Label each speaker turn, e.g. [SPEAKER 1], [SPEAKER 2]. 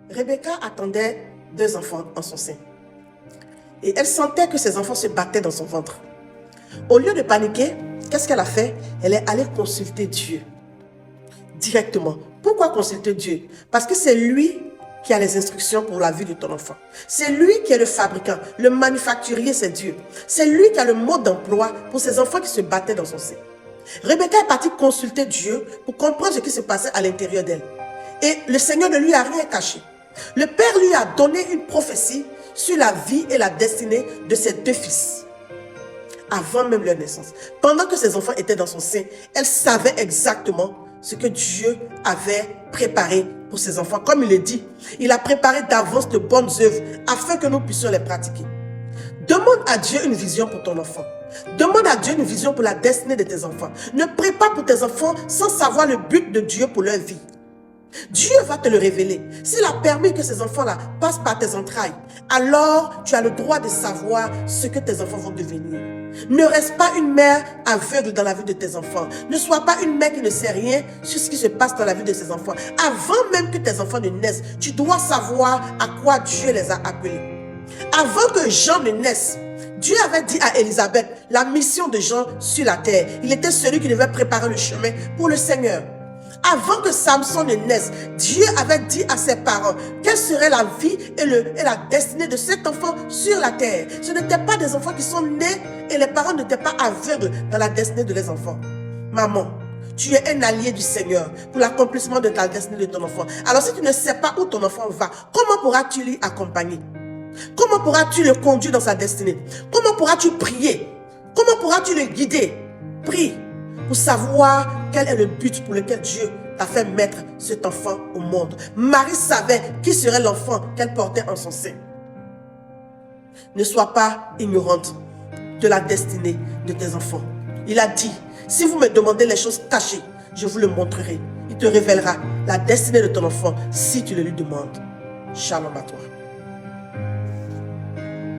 [SPEAKER 1] Rebecca attendait 2 enfants en son sein. Et elle sentait que ses enfants se battaient dans son ventre. Au lieu de paniquer, qu'est-ce qu'elle a fait? Elle est allée consulter Dieu. Directement. Pourquoi consulter Dieu? Parce que c'est lui qui a les instructions pour la vie de ton enfant. C'est lui qui est le fabricant. Le manufacturier, c'est Dieu. C'est lui qui a le mode d'emploi pour ses enfants qui se battaient dans son sein. Rebecca est partie consulter Dieu pour comprendre ce qui se passait à l'intérieur d'elle. Et le Seigneur ne lui a rien caché. Le Père lui a donné une prophétie sur la vie et la destinée de ses 2 fils. Avant même leur naissance. Pendant que ses enfants étaient dans son sein, elle savait exactement ce que Dieu avait préparé pour ses enfants. Comme il le dit, il a préparé d'avance de bonnes œuvres afin que nous puissions les pratiquer. Demande à Dieu une vision pour ton enfant. Demande à Dieu une vision pour la destinée de tes enfants. Ne prie pas pour tes enfants sans savoir le but de Dieu pour leur vie. Dieu va te le révéler. S'il a permis que ces enfants-là passent par tes entrailles, alors tu as le droit de savoir ce que tes enfants vont devenir. Ne reste pas une mère aveugle dans la vie de tes enfants. Ne sois pas une mère qui ne sait rien sur ce qui se passe dans la vie de ses enfants. Avant même que tes enfants ne naissent, tu dois savoir à quoi Dieu les a appelés. Avant que Jean ne naisse, Dieu avait dit à Élisabeth la mission de Jean sur la terre. Il était celui qui devait préparer le chemin pour le Seigneur. Avant que Samson ne naisse, Dieu avait dit à ses parents quelle serait la vie et la destinée de cet enfant sur la terre. Ce n'étaient pas des enfants qui sont nés et les parents n'étaient pas aveugles dans la destinée de leurs enfants. Maman, tu es un allié du Seigneur pour l'accomplissement de ta destinée de ton enfant. Alors si tu ne sais pas où ton enfant va, comment pourras-tu l'y accompagner? Comment pourras-tu le conduire dans sa destinée? Comment pourras-tu prier? Comment pourras-tu le guider? Prie pour savoir quel est le but pour lequel Dieu t'a fait mettre cet enfant au monde. Marie savait qui serait l'enfant qu'elle portait en son sein. Ne sois pas ignorante de la destinée de tes enfants. Il a dit, si vous me demandez les choses cachées, je vous le montrerai. Il te révélera la destinée de ton enfant si tu le lui demandes. Shalom à toi.